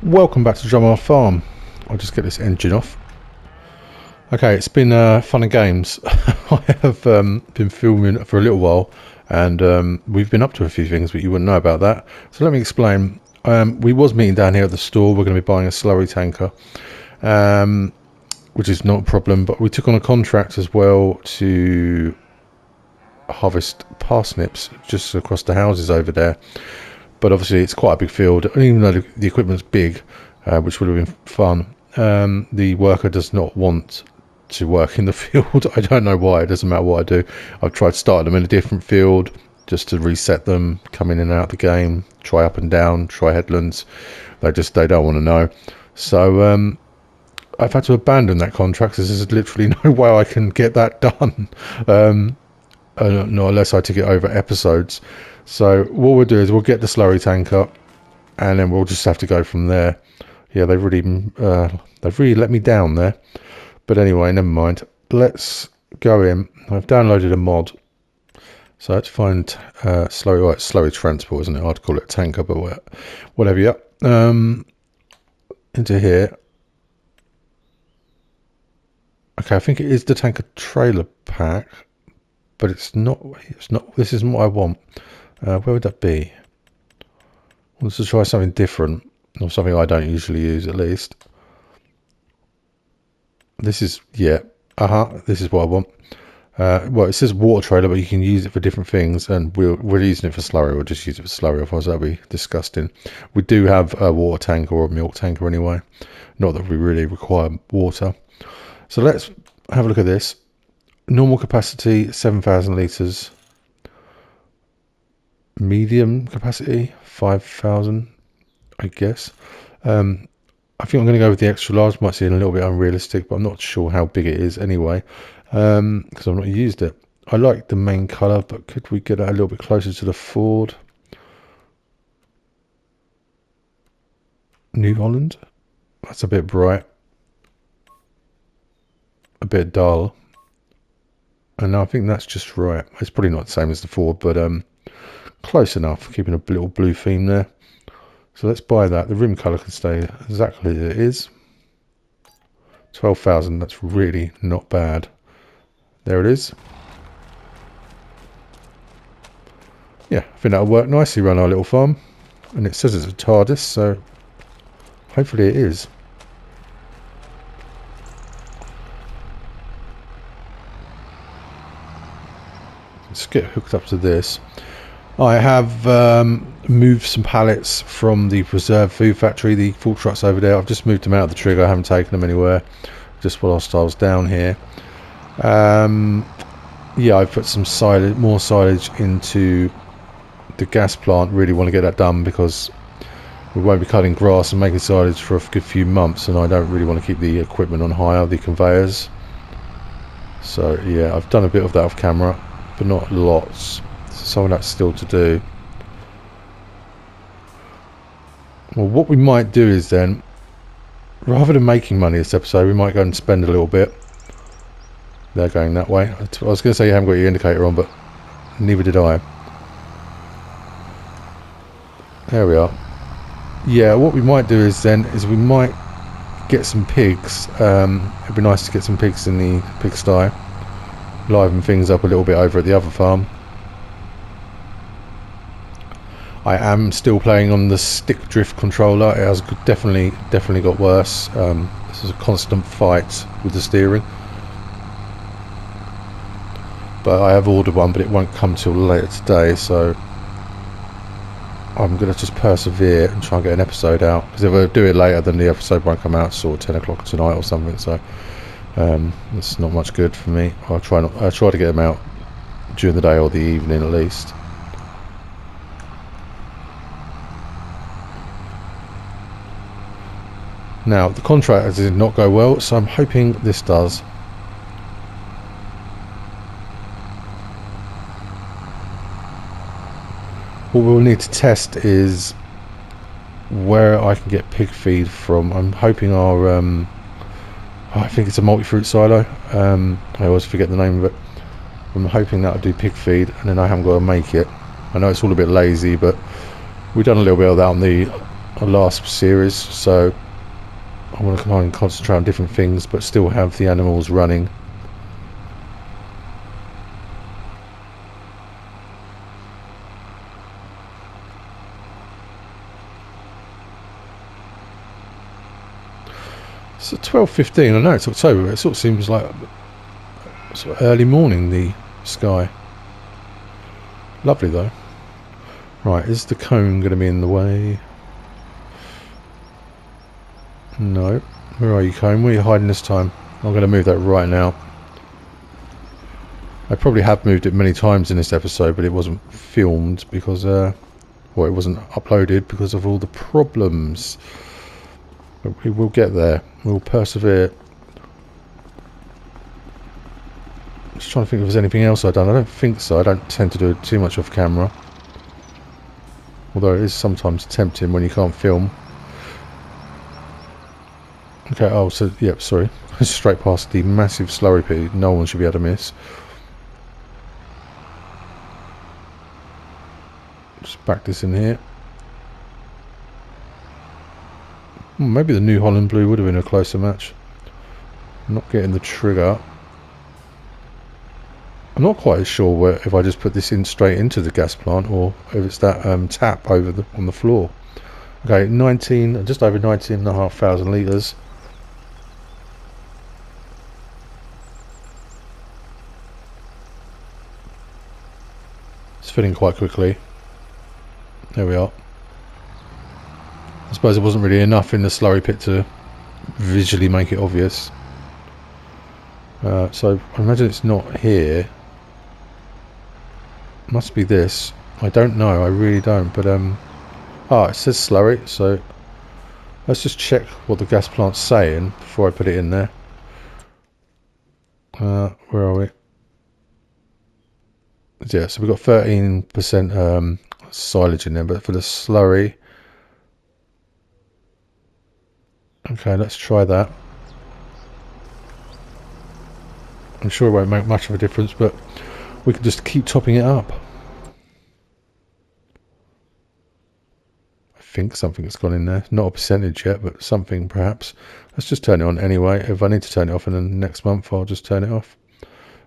Welcome back to Drumard Farm. I'll just get this engine off. Okay, it's been fun and games. I have been filming for a little while, and we've been up to a few things, but you wouldn't know about that. So let me explain. We was meeting down here at the store. We're going to be buying a slurry tanker, which is not a problem, but we took on a contract as well to harvest parsnips just across the houses over there. But obviously it's quite a big field, and even though the equipment's big, which would have been fun, the worker does not want to work in the field. I don't know why. It doesn't matter what I do. I've tried starting them in a different field just to reset them, come in and out of the game, try up and down, try headlands. They don't want to know. So I've had to abandon that contract because there's literally no way I can get that done, not unless I take it over episodes. So what we'll do is we'll get the slurry tanker, and then we'll just have to go from there. Yeah, they've really let me down there. But anyway, never mind. Let's go in. I've downloaded a mod. So let's find slurry transport, isn't it? I'd call it a tanker, but whatever. Yeah. Into here. Okay, I think it is the tanker trailer pack, but it's not. This isn't what I want. Where would that be? Let's just try something different, or something I don't usually use, at least. This is, yeah, this is what I want. Well, it says water trailer, but you can use it for different things, and we're using it for slurry. We'll just use it for slurry, otherwise that'd be disgusting. We do have a water tanker or a milk tanker anyway. Not that we really require water. So let's have a look at this. Normal capacity, 7,000 litres. Medium capacity, 5,000, I guess. I think I'm going to go with the extra large. Might seem a little bit unrealistic, but I'm not sure how big it is anyway, because I've not used it. I like the main colour, but could we get it a little bit closer to the Ford? New Holland? That's a bit bright. A bit dull. And I think that's just right. It's probably not the same as the Ford, but close enough, keeping a little blue theme there. So let's buy that. The rim colour can stay exactly as it is. 12,000, that's really not bad. There it is. Yeah, I think that'll work nicely around our little farm. And it says it's a TARDIS, so hopefully it is. Let's get hooked up to this. I have moved some pallets from the preserved food factory, the full trucks over there. I've just moved them out of the trigger. I haven't taken them anywhere, just whilst I was down here. Yeah, I've put some silage, more silage into the gas plant. Really want to get that done because we won't be cutting grass and making silage for a good few months, and I don't really want to keep the equipment on hire, the conveyors. So yeah, I've done a bit of that off camera, but not lots. Some of that's still to do. Well, what we might do is then, rather than making money this episode, we might go and spend a little bit. They're going that way. I was going to say you haven't got your indicator on, but neither did I. There we are. Yeah, what we might do is then, is we might get some pigs. It'd be nice to get some pigs in the pigsty. Liven things up a little bit over at the other farm. I am still playing on the stick drift controller. It has definitely got worse. This is a constant fight with the steering. But I have ordered one, but it won't come till later today, so I'm going to just persevere and try and get an episode out. Because if I do it later, then the episode won't come out till 10 o'clock tonight or something. So it's not much good for me. I'll try to get them out during the day or the evening at least. Now, the contract did not go well, so I'm hoping this does. What we'll need to test is where I can get pig feed from. I'm hoping our, I think it's a multi-fruit silo. I always forget the name of it. I'm hoping that'll do pig feed, and then I haven't got to make it. I know it's all a bit lazy, but we've done a little bit of that on the last series, so I want to try and concentrate on different things but still have the animals running. It's 12:15. I know it's October, but it sort of seems like sort of early morning, the sky. Lovely though. Right, is the cone going to be in the way? No. Where are you, cone? Where are you hiding this time? I'm going to move that right now. I probably have moved it many times in this episode, but it wasn't filmed because, well, it wasn't uploaded because of all the problems. But we will get there. We'll persevere. Just trying to think if there's anything else I've done. I don't think so. I don't tend to do too much off camera. Although it is sometimes tempting when you can't film. Okay, oh, so, yep, sorry. Straight past the massive slurry pit. No one should be able to miss. Just back this in here. Maybe the New Holland blue would have been a closer match. I'm not getting the trigger. I'm not quite sure if I just put this in straight into the gas plant or if it's that tap over on the floor. Okay, 19, just over 19,500 litres. It's filling quite quickly. There we are. I suppose it wasn't really enough in the slurry pit to visually make it obvious. So I imagine it's not here. Must be this. I don't know. I really don't. But it says slurry. So let's just check what the gas plant's saying before I put it in there. Where are we? Yeah. So we've got 13% silage in there, but for the slurry. Okay, let's try that. I'm sure it won't make much of a difference, but we can just keep topping it up. I think something's gone in there. Not a percentage yet, but something perhaps. Let's just turn it on anyway. If I need to turn it off in the next month, I'll just turn it off.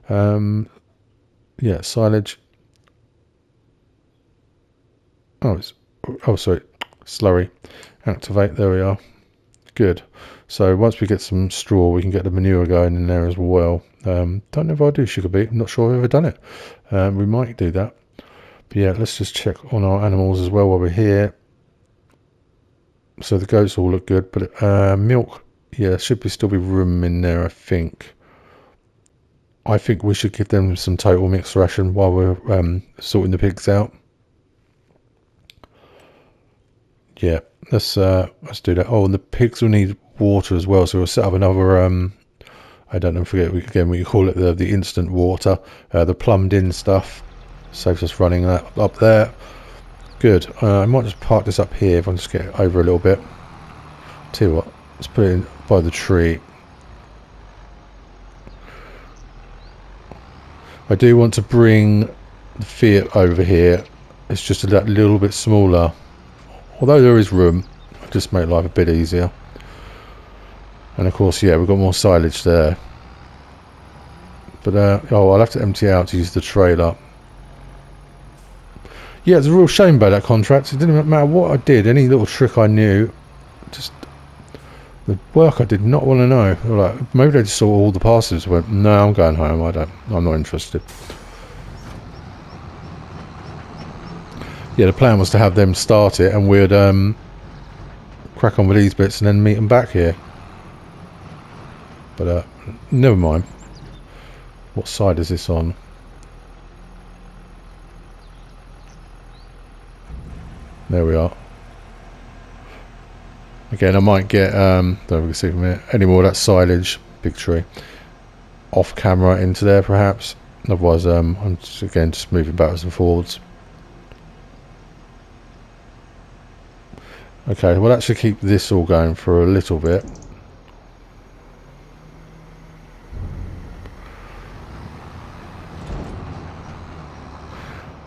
Yeah, silage. Oh, sorry. Slurry. Activate. There we are. Good. So once we get some straw, we can get the manure going in there as well. Don't know if I do sugar beet. I'm not sure I've ever done it. We might do that. But yeah, let's just check on our animals as well while we're here. So the goats all look good, but milk, yeah, should still be room in there, I think. I think we should give them some total mixed ration while we're sorting the pigs out. Yeah, let's do that. Oh, and the pigs will need water as well, so we'll set up another I don't know, forget again we call it the instant water, the plumbed in stuff. Saves us running that up there. Good. I might just park this up here if I can just get it over a little bit. Tell you what, let's put it in by the tree. I do want to bring the Fiat over here. It's just a little bit smaller. Although there is room, I'll just make life a bit easier. And of course, yeah, we've got more silage there. But, I'll have to empty out to use the trailer. Yeah, it's a real shame about that contract. It didn't matter what I did, any little trick I knew. Just, the work I did not want to know. Like, maybe they just saw all the passes and went, no, I'm going home, I'm not interested. Yeah, the plan was to have them start it and we'd crack on with these bits and then meet them back here. But never mind. What side is this on? There we are. Again, I might get don't know if we can see from here any more of that silage, big tree, off camera into there perhaps. Otherwise, I'm just moving backwards and forwards. Okay, we'll actually keep this all going for a little bit.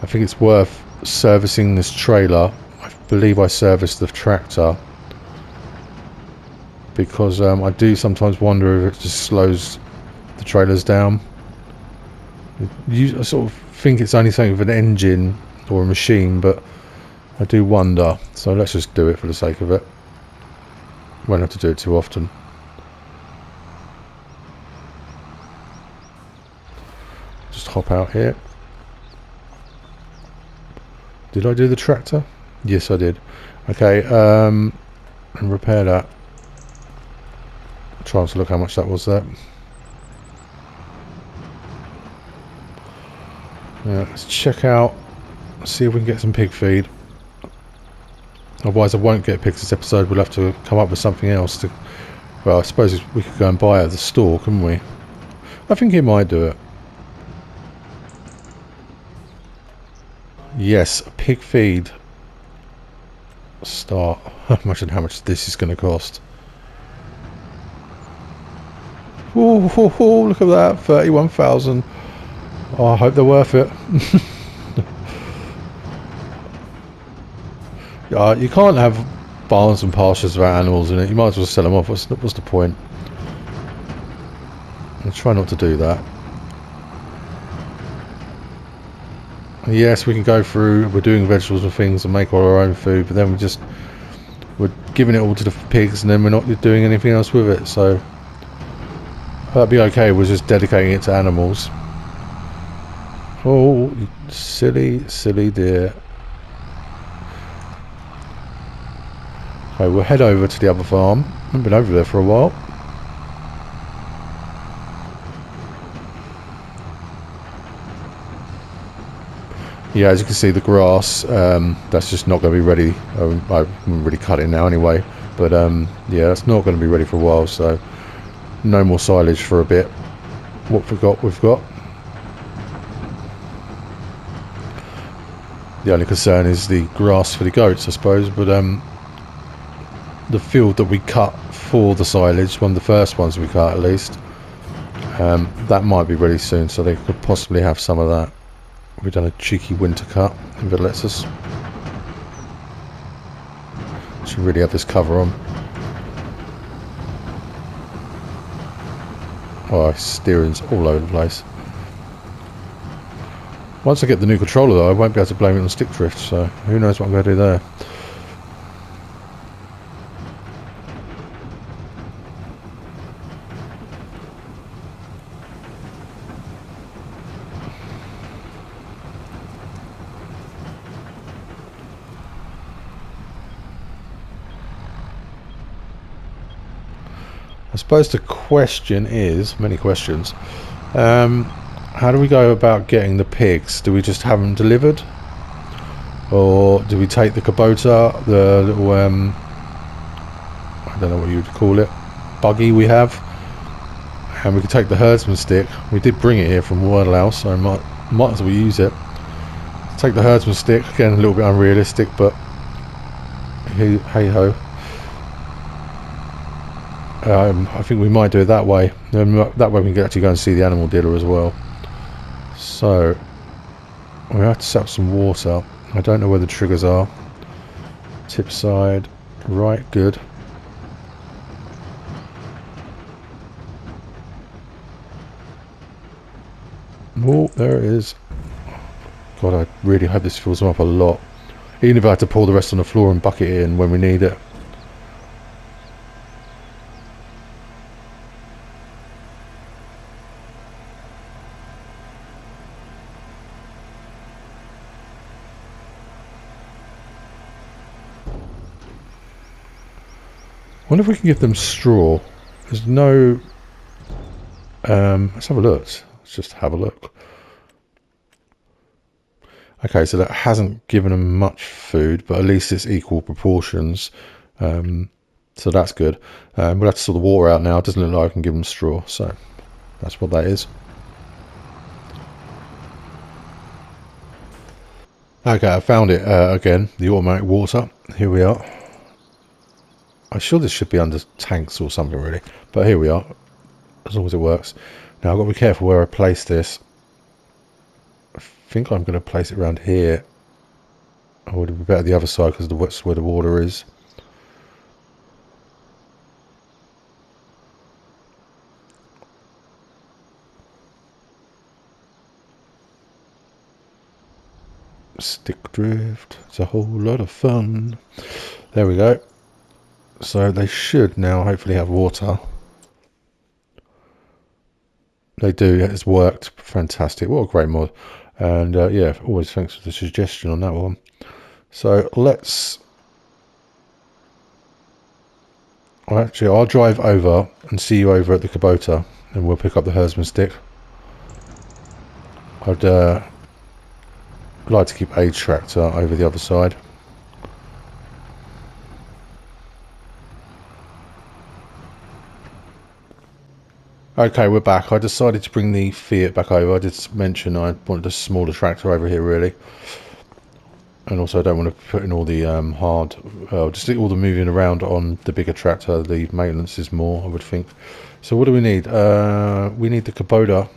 I think it's worth servicing this trailer I believe I serviced the tractor, because I do sometimes wonder if it just slows the trailers down. I sort of think it's only something with an engine or a machine, but I do wonder. So let's just do it for the sake of it. Won't have to do it too often. Just hop out here. Did I do the tractor? Yes, I did. Okay, and repair that. Trying to look how much that was there. Yeah, let's check out, see if we can get some pig feed. Otherwise I won't get pigs this episode. We'll have to come up with something else to... Well, I suppose we could go and buy it at the store, couldn't we? I think he might do it. Yes, pig feed. Start. Imagine how much this is going to cost. Oh, look at that, 31,000. Oh, I hope they're worth it. You can't have barns and pastures without animals in it. You might as well sell them off. What's the point? I'll try not to do that. Yes, we can go through. We're doing vegetables and things and make all our own food, but then we're giving it all to the pigs, and then we're not doing anything else with it. So that'd be okay. We're just dedicating it to animals. Oh, silly, silly dear. Okay, we'll head over to the other farm. Haven't been over there for a while. Yeah, as you can see, the grass, that's just not going to be ready. I haven't really cut it now anyway. But yeah, that's not going to be ready for a while. So no more silage for a bit. What we've got. The only concern is the grass for the goats, I suppose. But the field that we cut for the silage, one of the first ones we cut at least, that might be ready soon, so they could possibly have some of that. We've done a cheeky winter cut, if it lets us. Should really have this cover on. Oh, steering's all over the place. Once I get the new controller though, I won't be able to blame it on stick drift, so who knows what I'm going to do there. I suppose the question is, many questions, how do we go about getting the pigs? Do we just have them delivered? Or do we take the Kubota, the little, I don't know what you'd call it, buggy we have, and we could take the herdsman stick. We did bring it here from Wordhouse, so I might as well use it. Take the herdsman stick, again a little bit unrealistic, but hey ho. I think we might do it that way. That way we can actually go and see the animal dealer as well. So we have to set up some water. I don't know where the triggers are. Tip side, right, good. Oh, there it is. God, I really hope this fills them up a lot. Even if I had to pour the rest on the floor and bucket it in when we need it. I wonder if we can give them straw. There's no... let's have a look. Let's just have a look. Okay, so that hasn't given them much food, but at least it's equal proportions. So that's good. We'll have to sort the water out now. It doesn't look like I can give them straw, so that's what that is. Okay, I found it again, the automatic water. Here we are. I'm sure this should be under tanks or something really, but here we are, as long as it works. Now I've got to be careful where I place this. I think I'm going to place it around here. Or would it be better the other side because that's where the water is? Stick drift. It's a whole lot of fun. There we go. So they should now hopefully have water. They do. It's worked. Fantastic. What a great mod. And yeah, always thanks for the suggestion on that one. So let's... Actually, I'll drive over and see you over at the Kubota, and we'll pick up the herdsman stick. I'd like to keep a tractor over the other side. Okay, we're back. I decided to bring the Fiat back over. I did mention I wanted a smaller tractor over here, really. And also I don't want to put in all the just all the moving around on the bigger tractor. The maintenance is more, I would think. So what do we need? We need the Kubota.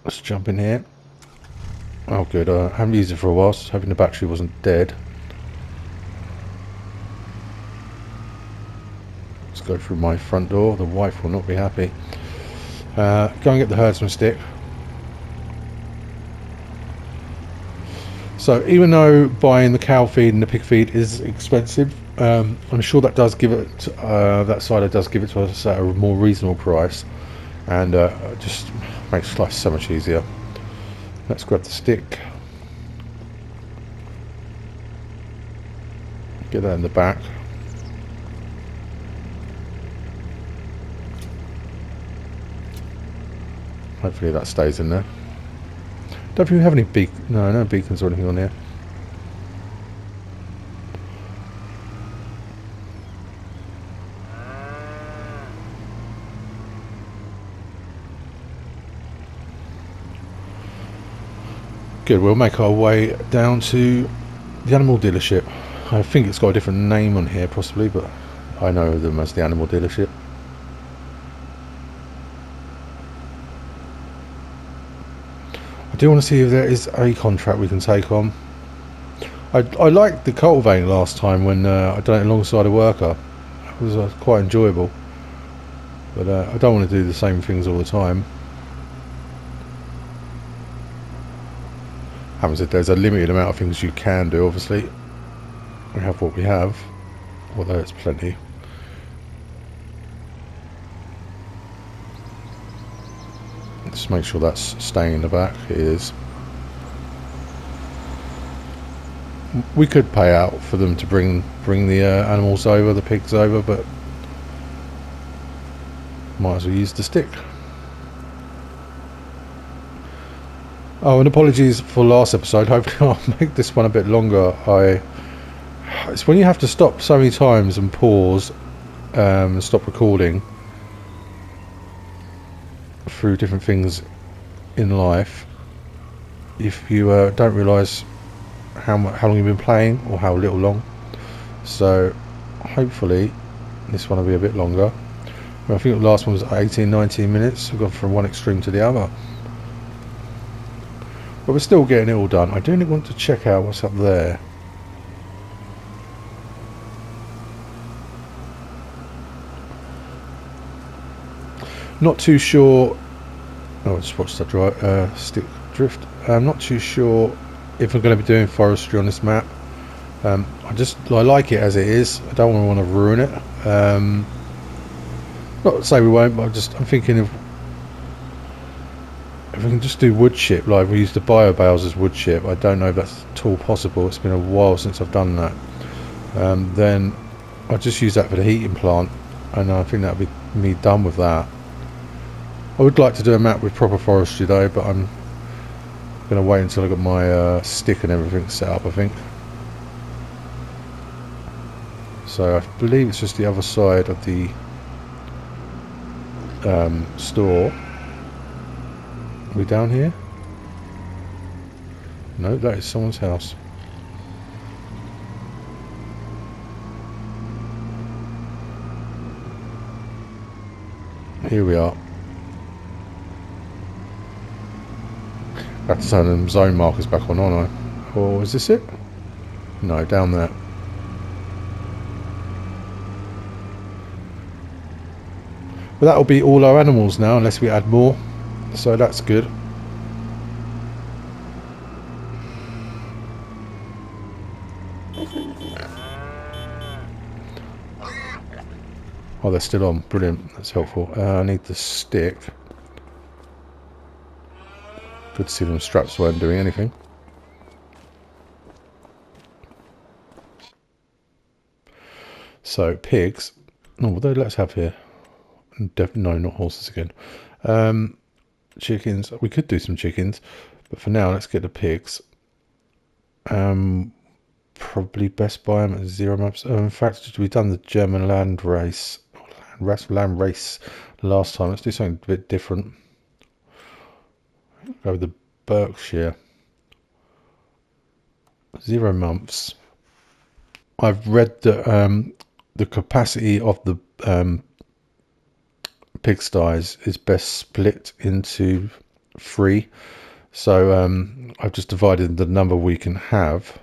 Let's jump in here. Oh good, I haven't used it for a while, so hoping the battery wasn't dead. Let's go through my front door. The wife will not be happy. Go and get the herdsman stick. So even though buying the cow feed and the pig feed is expensive, I'm sure that does give it that cider does give it to us at a more reasonable price, and just makes life so much easier. Let's grab the stick, get that in the back. Hopefully that stays in there. Don't think we have any no beacons or anything on here. Good, we'll make our way down to the animal dealership. I think it's got a different name on here possibly, but I know them as the animal dealership. I do want to see if there is a contract we can take on. I liked the cultivating last time when I done it alongside a worker. It was quite enjoyable, but I don't want to do the same things all the time. Having said, there's a limited amount of things you can do. Obviously we have what we have, although it's plenty. Just make sure that's staying in the back. It is. We could pay out for them to bring the animals over, the pigs over, but might as well use the stick. Oh, and apologies for last episode. Hopefully I'll make this one a bit longer. It's when you have to stop so many times and pause and stop recording through different things in life, if you don't realise how long you've been playing or how little long. So hopefully this one will be a bit longer. I think the last one was 18-19 minutes. We've gone from one extreme to the other, but we're still getting it all done. I do want to check out what's up there. Not too sure. Oh, I just watched that stick drift. I'm not too sure if we're going to be doing forestry on this map. I like it as it is. I don't want to ruin it. Not to say we won't, but I'm thinking of if we can just do wood chip, like we used the bio bales as wood chip. I don't know if that's at all possible. It's been a while since I've done that. Then I'll just use that for the heating plant, and I think that'll be me done with that. I would like to do a map with proper forestry though, but I'm going to wait until I got my stick and everything set up, I think. So I believe it's just the other side of the store. Are we down here? No, that is someone's house. Here we are. I have to turn them zone markers back on, aren't I? Or is this it? No, down there. But that'll be all our animals now, unless we add more. So that's good. Oh, they're still on. Brilliant. That's helpful. I need the stick. Good to see them straps weren't doing anything. So, pigs. Oh, what do let's have here? No, not horses again. Chickens. We could do some chickens. But for now, let's get the pigs. Probably best buy them at 0 maps. In fact, we've done the German land race last time. Let's do something a bit different. Go with the Berkshire. 0 months. I've read that the capacity of the pigsties is best split into 3. So I've just divided the number we can have.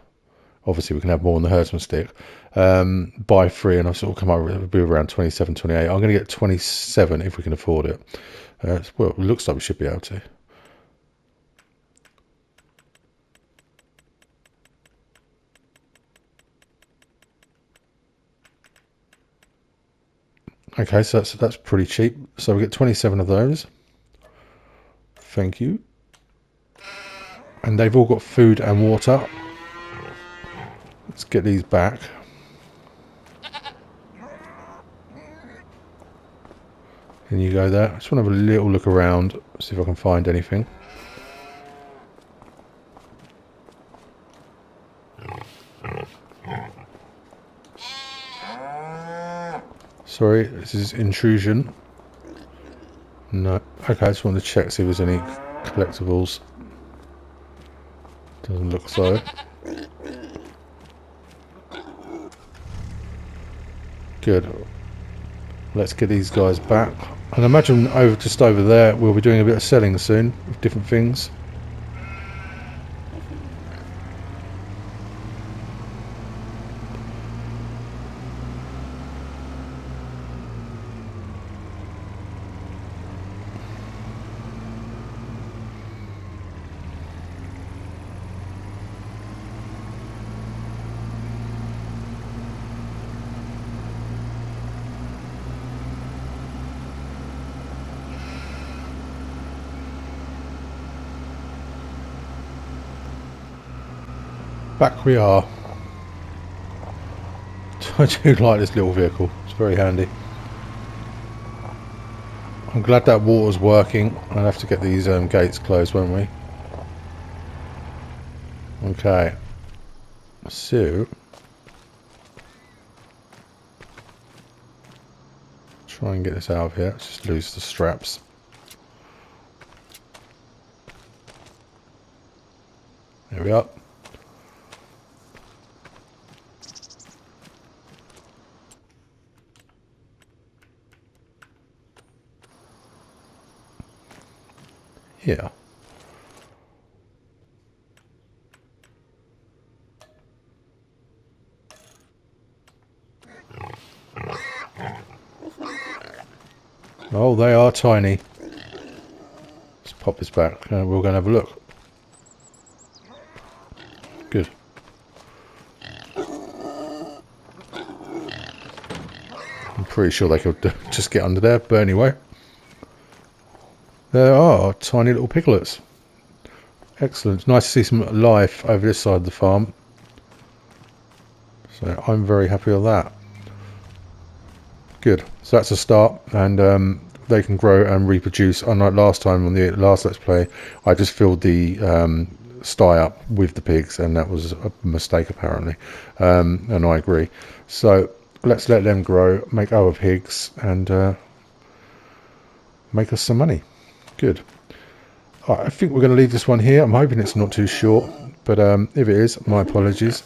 Obviously, we can have more on the herdsman stick by 3, and I've sort of come up with it'll be around 27, 28. I'm going to get 27 if we can afford it. Well, it looks like we should be able to. Okay, so that's pretty cheap. So we get 27 of those. Thank you. And they've all got food and water. Let's get these back. And you go there. I just want to have a little look around, see if I can find anything. Sorry, this is intrusion. No. Okay, I just want to check, see if there's any collectibles. Doesn't look so. Good. Let's get these guys back. And imagine just over there we'll be doing a bit of selling soon of different things. Back we are. I do like this little vehicle. It's very handy. I'm glad that water's working. I'll have to get these gates closed, won't we? Okay. So, try and get this out of here. Let's just lose the straps. There we are. Yeah. Oh, they are tiny. Let's pop this back. We're going to have a look. Good. I'm pretty sure they could just get under there, but anyway. There are tiny little piglets. Excellent. It's nice to see some life over this side of the farm. So I'm very happy with that. Good. So that's a start, and they can grow and reproduce. Unlike last time on the last Let's Play, I just filled the sty up with the pigs, and that was a mistake apparently. And I agree. So let's let them grow, make other pigs, and make us some money. Good. I think we're going to leave this one here. I'm hoping it's not too short, but if it is, my apologies.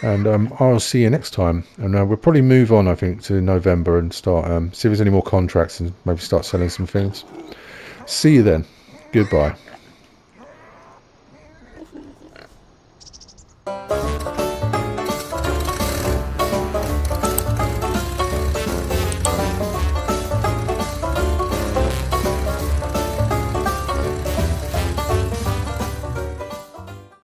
And I'll see you next time. And we'll probably move on, I think, to November and start see if there's any more contracts and maybe start selling some things. See you then. Goodbye.